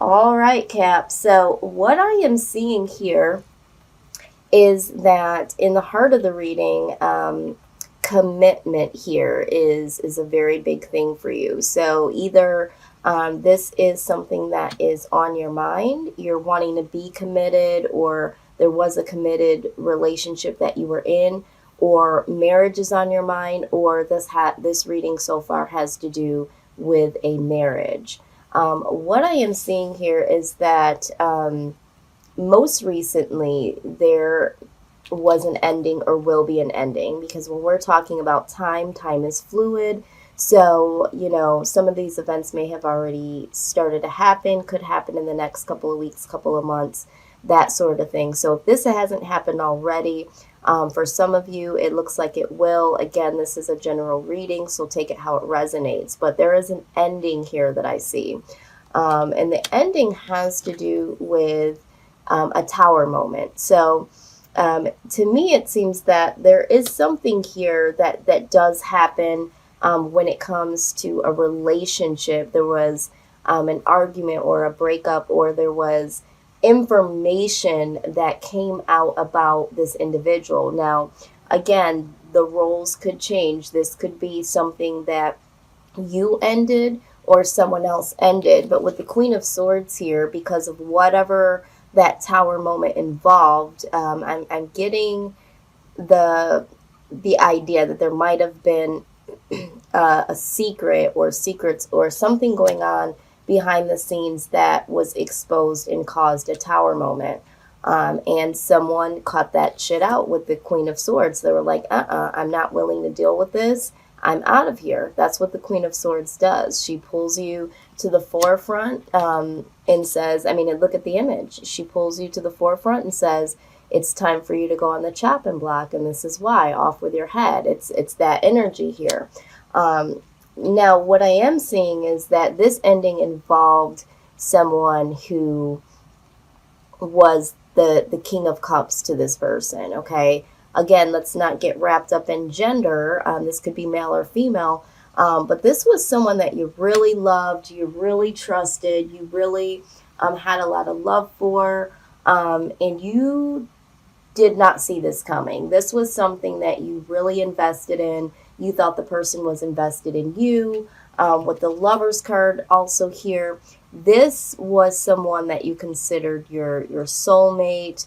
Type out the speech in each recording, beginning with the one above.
All right, Cap. So, what I am seeing here is that in the heart of the reading, commitment here is a very big thing for you. So, either this is something that is on your mind, you're wanting to be committed, or there was a committed relationship that you were in, or marriage is on your mind, or this reading so far has to do with a marriage. What I am seeing here is that most recently there was an ending or will be an ending, because when we're talking about time, time is fluid. So, some of these events may have already started to happen, could happen in the next couple of weeks, couple of months, that sort of thing. So if this hasn't happened already, for some of you, it looks like it will. Again, this is a general reading, so take it how it resonates. But there is an ending here that I see. And the ending has to do with a tower moment. So to me, it seems that there is something here that does happen when it comes to a relationship. There was an argument or a breakup, or there was information that came out about this individual. Now, again, the roles could change. This could be something that you ended or someone else ended. But with the Queen of Swords here, because of whatever that tower moment involved, I'm getting the idea that there might have been a secret or secrets or something going on behind the scenes that was exposed and caused a tower moment. And someone cut that shit out with the Queen of Swords. They were like, I'm not willing to deal with this. I'm out of here. That's what the Queen of Swords does. She pulls you to the forefront and says, look at the image. She pulls you to the forefront and says, it's time for you to go on the chopping block, and this is why. Off with your head. It's that energy here. Now, what I am seeing is that this ending involved someone who was the King of Cups to this person, okay? Again, let's not get wrapped up in gender. This could be male or female. But this was someone that you really loved, you really trusted, you really had a lot of love for, and you did not see this coming. This was something that you really invested in. You thought the person was invested in you. With the Lover's card also here, this was someone that you considered your soulmate.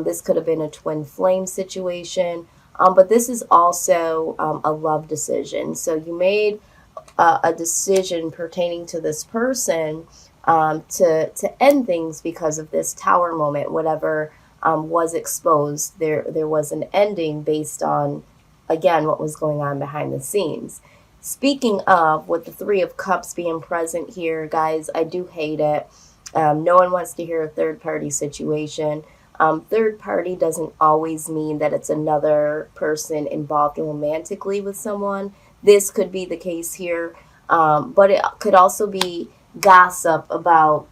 This could have been a twin flame situation. But this is also a love decision. So you made a decision pertaining to this person to end things because of this tower moment. Whatever was exposed, there was an ending based on, again, what was going on behind the scenes. Speaking of, with the Three of Cups being present here, guys, I do hate it. No one wants to hear a third-party situation. Third party doesn't always mean that it's another person involved romantically with someone. This could be the case here, but it could also be gossip about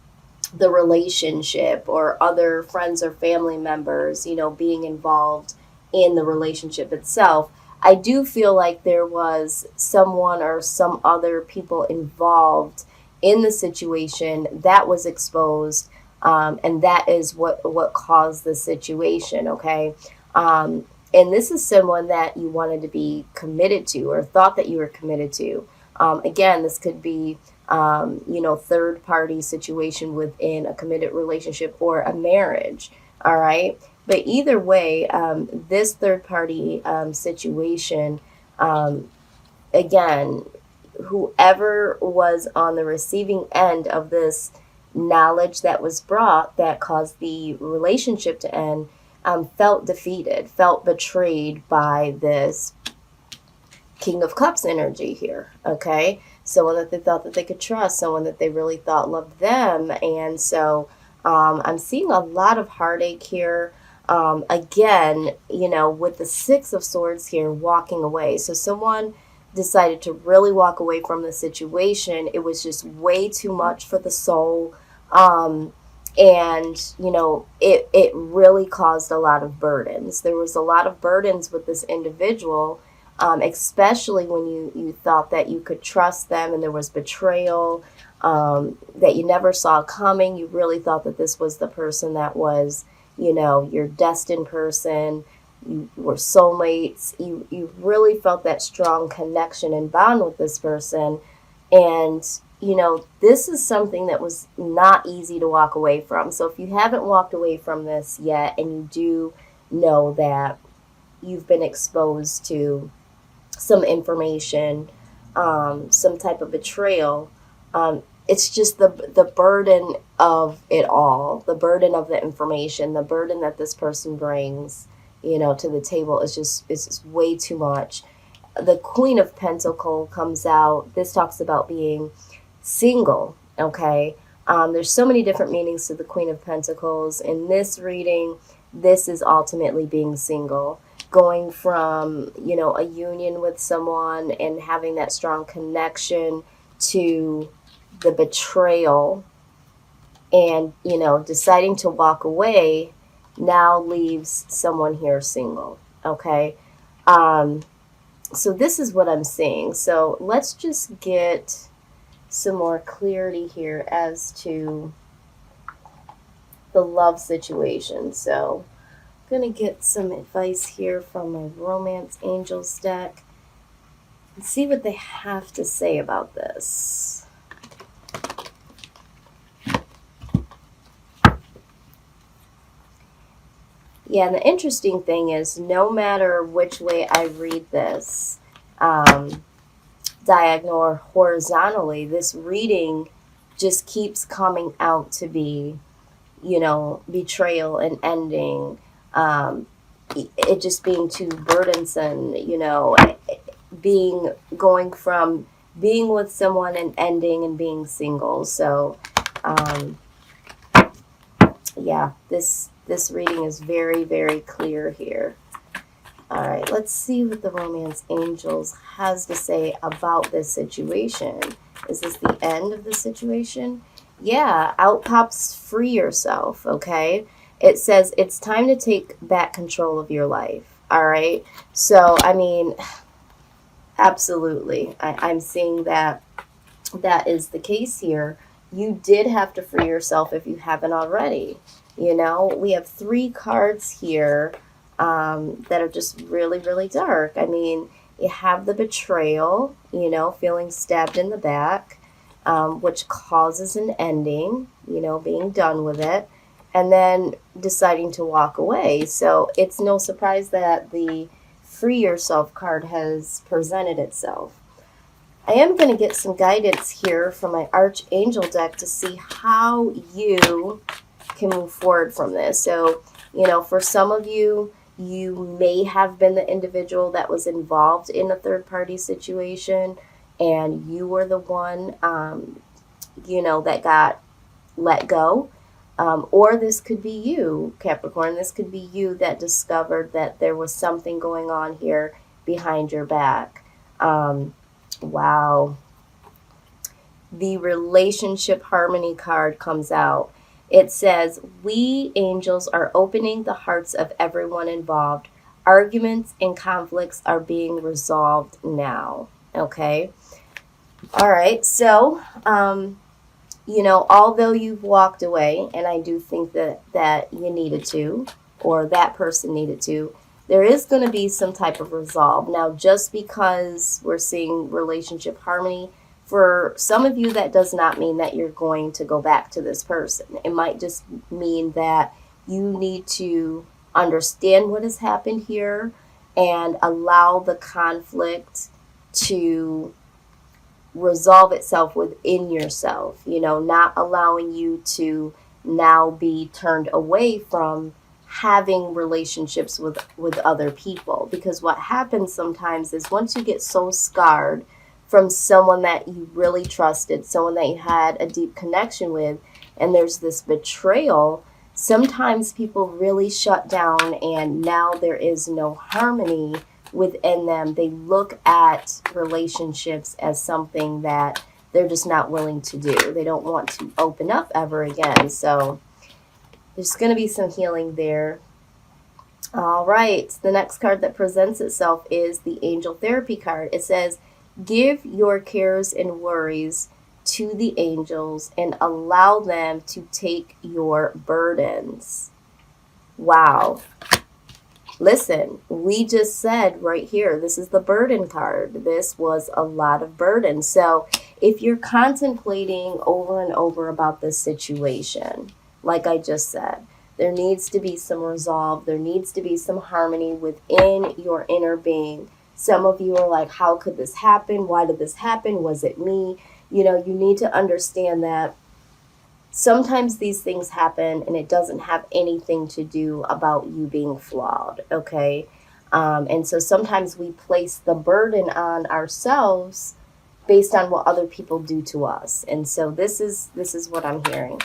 the relationship or other friends or family members, being involved in the relationship itself. I do feel like there was someone or some other people involved in the situation that was exposed, and that is what caused the situation, okay? And this is someone that you wanted to be committed to or thought that you were committed to. Again, this could be, third party situation within a committed relationship or a marriage, all right? But either way, this third party situation, again, whoever was on the receiving end of this knowledge that was brought that caused the relationship to end, felt defeated, felt betrayed by this King of Cups energy here, okay? Someone that they thought that they could trust, someone that they really thought loved them. And so I'm seeing a lot of heartache here. Again, with the Six of Swords here, walking away. So someone decided to really walk away from the situation. It was just way too much for the soul. And, it really caused a lot of burdens. There was a lot of burdens with this individual, especially when you thought that you could trust them and there was betrayal. that you never saw coming. You really thought that this was the person that was, your destined person. You were soulmates. You really felt that strong connection and bond with this person. And, this is something that was not easy to walk away from. So if you haven't walked away from this yet, and you do know that you've been exposed to some information, some type of betrayal, it's just the burden of it all, the burden of the information, the burden that this person brings, to the table is just way too much. The Queen of Pentacles comes out. This talks about being single, okay? There's so many different meanings to the Queen of Pentacles. In this reading, this is ultimately being single, going from, a union with someone and having that strong connection to the betrayal and, deciding to walk away now leaves someone here single, okay? So this is what I'm seeing. So let's just get some more clarity here as to the love situation. So I'm going to get some advice here from my Romance Angels deck and see what they have to say about this. Yeah, and the interesting thing is, no matter which way I read this, diagonal or horizontally, this reading just keeps coming out to be, betrayal and ending, it just being too burdensome, going from being with someone and ending and being single. So, yeah, this reading is very, very clear here. All right, let's see what the Romance Angels has to say about this situation. Is this the end of the situation? Yeah, out pops free yourself, okay? It says it's time to take back control of your life, all right? So, absolutely. I'm seeing that is the case here. You did have to free yourself if you haven't already. We have 3 cards here that are just really, really dark. You have the betrayal, feeling stabbed in the back, which causes an ending, being done with it, and then deciding to walk away. So it's no surprise that the free yourself card has presented itself. I am going to get some guidance here from my Archangel deck to see how you can move forward from this. So, for some of you, you may have been the individual that was involved in a third-party situation, and you were the one, that got let go. Or this could be you, Capricorn. This could be you that discovered that there was something going on here behind your back. Wow. The relationship harmony card comes out. It says, we angels are opening the hearts of everyone involved. Arguments and conflicts are being resolved now. Okay. All right. So, although you've walked away, and I do think that you needed to, or that person needed to, there is going to be some type of resolve. Now, just because we're seeing relationship harmony, for some of you, that does not mean that you're going to go back to this person. It might just mean that you need to understand what has happened here and allow the conflict to resolve itself within yourself, not allowing you to now be turned away from having relationships with other people. Because what happens sometimes is once you get so scarred from someone that you really trusted, someone that you had a deep connection with, and there's this betrayal, sometimes people really shut down, and now there is no harmony within them. They look at relationships as something that they're just not willing to do. They don't want to open up ever again. So there's going to be some healing there. All right. The next card that presents itself is the Angel Therapy card. It says, give your cares and worries to the angels and allow them to take your burdens. Wow. Listen, we just said right here, this is the burden card. This was a lot of burden. So if you're contemplating over and over about this situation, like I just said, there needs to be some resolve. There needs to be some harmony within your inner being. Some of you are like, how could this happen? Why did this happen? Was it me? You know, you need to understand that sometimes these things happen and it doesn't have anything to do about you being flawed, okay? And so sometimes we place the burden on ourselves based on what other people do to us. And so this is what I'm hearing.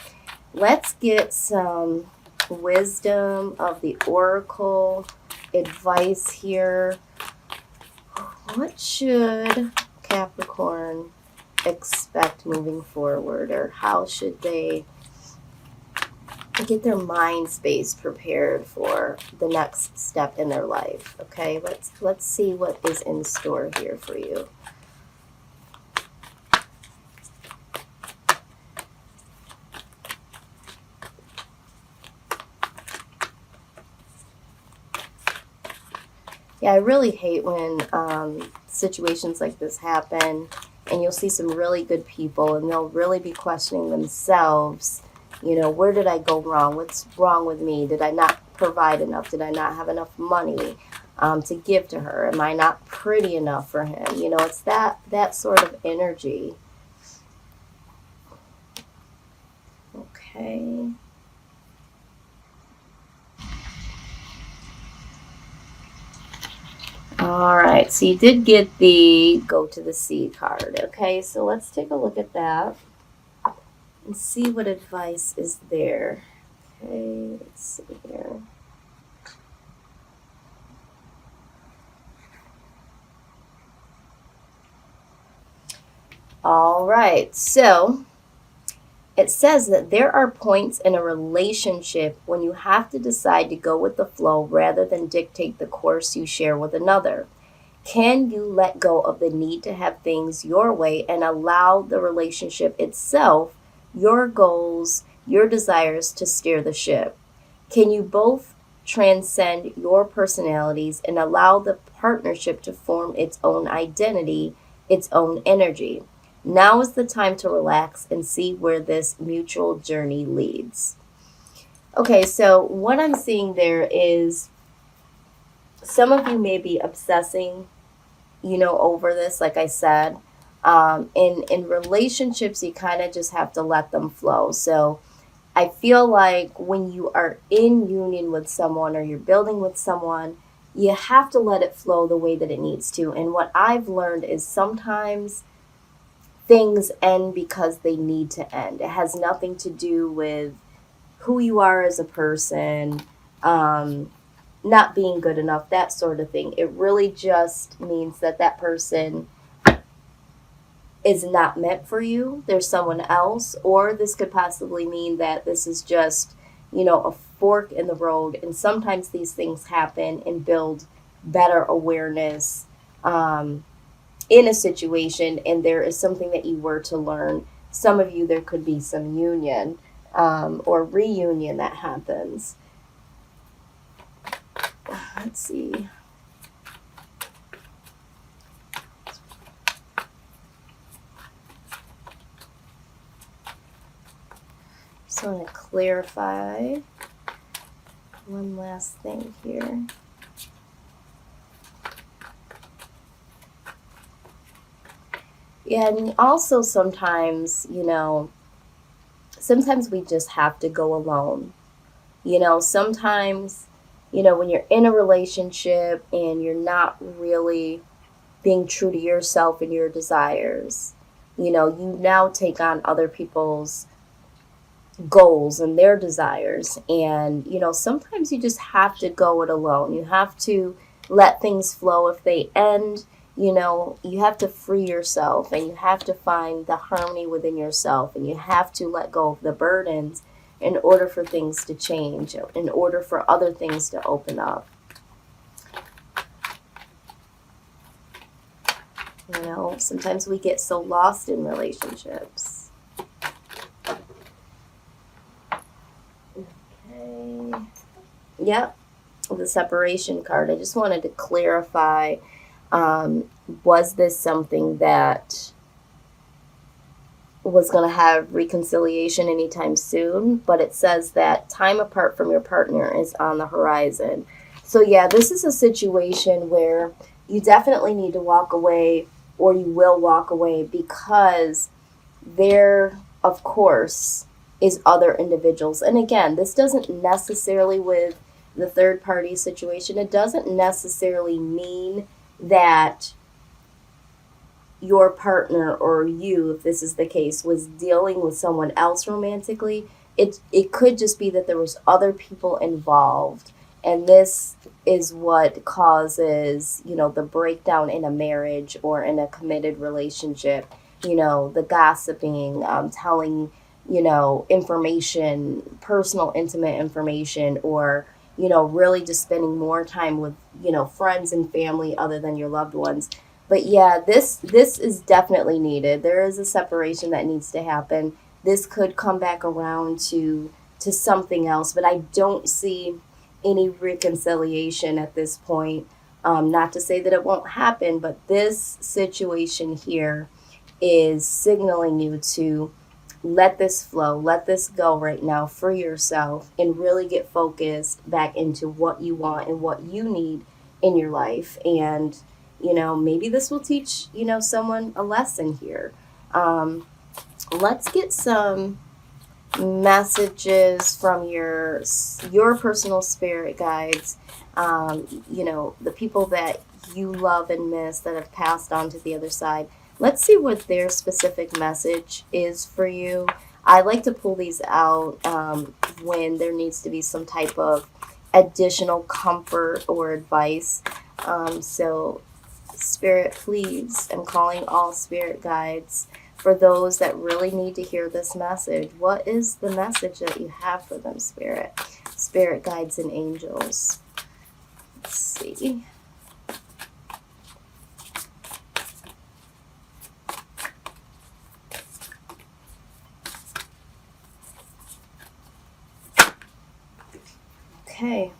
Let's get some wisdom of the oracle advice here. What should Capricorn expect moving forward, or how should they get their mind space prepared for the next step in their life? Okay, let's see what is in store here for you. Yeah, I really hate when situations like this happen, and you'll see some really good people and they'll really be questioning themselves. You know, where did I go wrong? What's wrong with me? Did I not provide enough? Did I not have enough money to give to her? Am I not pretty enough for him? You know, it's that sort of energy. Okay. All right, so you did get the go to the sea card. Okay, so let's take a look at that and see what advice is there. Okay, let's see here. All right, so it says that there are points in a relationship when you have to decide to go with the flow rather than dictate the course you share with another. Can you let go of the need to have things your way and allow the relationship itself, your goals, your desires to steer the ship? Can you both transcend your personalities and allow the partnership to form its own identity, its own energy? Now is the time to relax and see where this mutual journey leads. Okay, so what I'm seeing there is some of you may be obsessing, you know, over this, like I said. In relationships, you kind of just have to let them flow. So I feel like when you are in union with someone or you're building with someone, you have to let it flow the way that it needs to. And what I've learned is sometimes things end because they need to end. It has nothing to do with who you are as a person, not being good enough, that sort of thing. It really just means that that person is not meant for you. There's someone else, or this could possibly mean that this is just, you know, a fork in the road. And sometimes these things happen and build better awareness in a situation, and there is something that you were to learn. Some of you, there could be some union or reunion that happens. Let's see. Just want to clarify one last thing here. Yeah, and also sometimes, you know, sometimes we just have to go alone. You know, sometimes, you know, when you're in a relationship and you're not really being true to yourself and your desires, you know, you now take on other people's goals and their desires. And, you know, sometimes you just have to go it alone. You have to let things flow. If they end, you know, you have to free yourself and you have to find the harmony within yourself, and you have to let go of the burdens in order for things to change, in order for other things to open up. You know, sometimes we get so lost in relationships. Okay. Yep. The separation card. I just wanted to clarify, was this something that was going to have reconciliation anytime soon? But it says that time apart from your partner is on the horizon. So yeah, this is a situation where you definitely need to walk away, or you will walk away, because there, of course, is other individuals. And again, this doesn't necessarily, with the third party situation, it doesn't necessarily mean that your partner, or you, if this is the case, was dealing with someone else romantically. It could just be that there was other people involved, and this is what causes, you know, the breakdown in a marriage or in a committed relationship. You know, the gossiping, telling, you know, information, personal, intimate information, or, you know, really just spending more time with, you know, friends and family other than your loved ones. But yeah, this is definitely needed. There is a separation that needs to happen. This could come back around to something else, but I don't see any reconciliation at this point. Not to say that it won't happen, but this situation here is signaling you to let this flow, let this go right now for yourself, and really get focused back into what you want and what you need in your life. And, you know, maybe this will teach, you know, someone a lesson here. Let's get some messages from your personal spirit guides. You know, the people that you love and miss that have passed on to the other side. Let's see what their specific message is for you. I like to pull these out when there needs to be some type of additional comfort or advice. So, Spirit, please, I'm calling all spirit guides for those that really need to hear this message. What is the message that you have for them, Spirit? Spirit guides and angels. Let's see. Okay.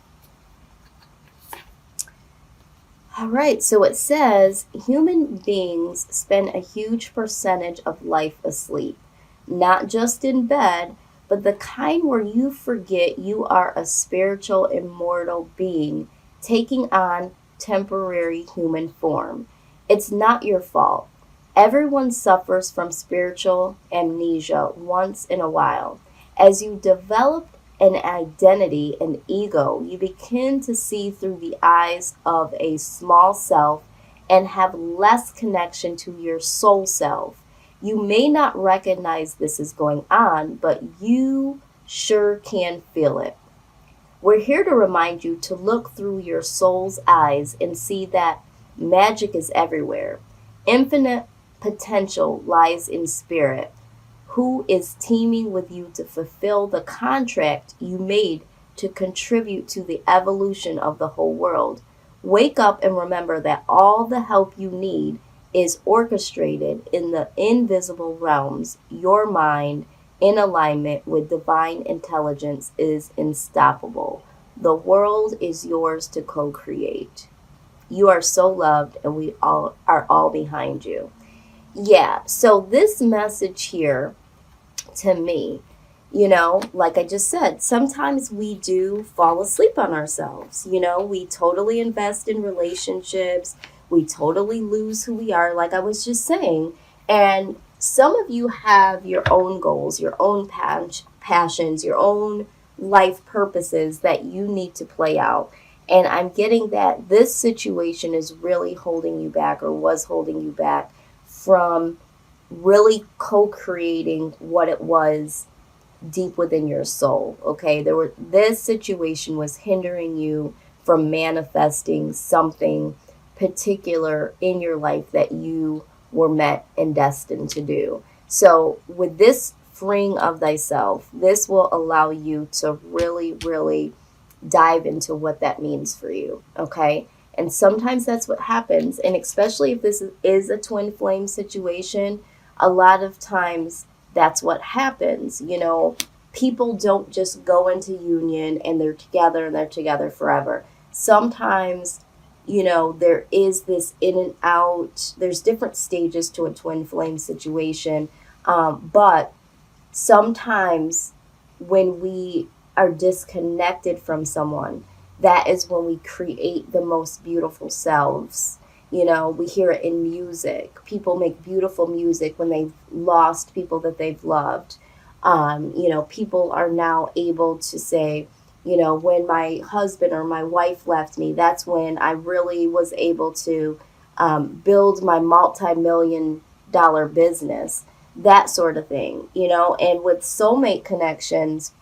All right, so it says human beings spend a huge percentage of life asleep, not just in bed, but the kind where you forget you are a spiritual, immortal being taking on temporary human form. It's not your fault. Everyone suffers from spiritual amnesia once in a while. As you develop an identity and ego, you begin to see through the eyes of a small self and have less connection to your soul self. You may not recognize this is going on, but you sure can feel it. We're here to remind you to look through your soul's eyes and see that magic is everywhere. Infinite potential lies in spirit, who is teaming with you to fulfill the contract you made to contribute to the evolution of the whole world. Wake up and remember that all the help you need is orchestrated in the invisible realms. Your mind, in alignment with divine intelligence, is unstoppable. The world is yours to co-create. You are so loved, and we all are all behind you. Yeah, so this message here, to me, you know, like I just said, sometimes we do fall asleep on ourselves. You know, we totally invest in relationships. We totally lose who we are, like I was just saying. And some of you have your own goals, your own passions, your own life purposes that you need to play out. And I'm getting that this situation is really holding you back, or was holding you back from really co-creating what it was deep within your soul. Okay, this situation was hindering you from manifesting something particular in your life that you were meant and destined to do. So with this freeing of thyself, this will allow you to really, really dive into what that means for you. Okay, And sometimes that's what happens. And especially if this is a twin flame situation, a lot of times that's what happens. You know, people don't just go into union and they're together forever. Sometimes, you know, there is this in and out, there's different stages to a twin flame situation. But sometimes when we are disconnected from someone, that is when we create the most beautiful selves. You know, we hear it in music. People make beautiful music when they've lost people that they've loved. You know, people are now able to say, you know, when my husband or my wife left me, that's when I really was able to build my multi-million-dollar business, that sort of thing, you know. And with soulmate connections,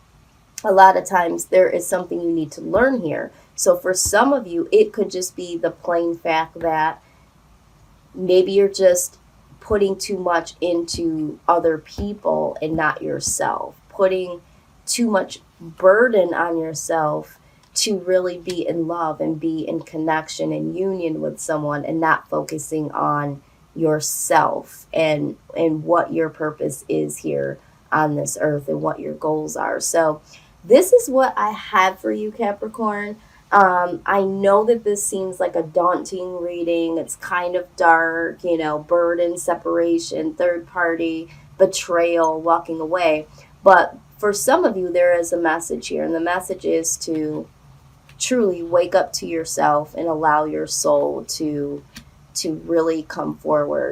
a lot of times there is something you need to learn here. So for some of you, it could just be the plain fact that maybe you're just putting too much into other people and not yourself, putting too much burden on yourself to really be in love and be in connection and union with someone, and not focusing on yourself and what your purpose is here on this earth and what your goals are. So this is what I have for you, Capricorn. I know that this seems like a daunting reading. It's kind of dark, you know, burden, separation, third party, betrayal, walking away. But for some of you, there is a message here, and the message is to truly wake up to yourself and allow your soul to really come forward.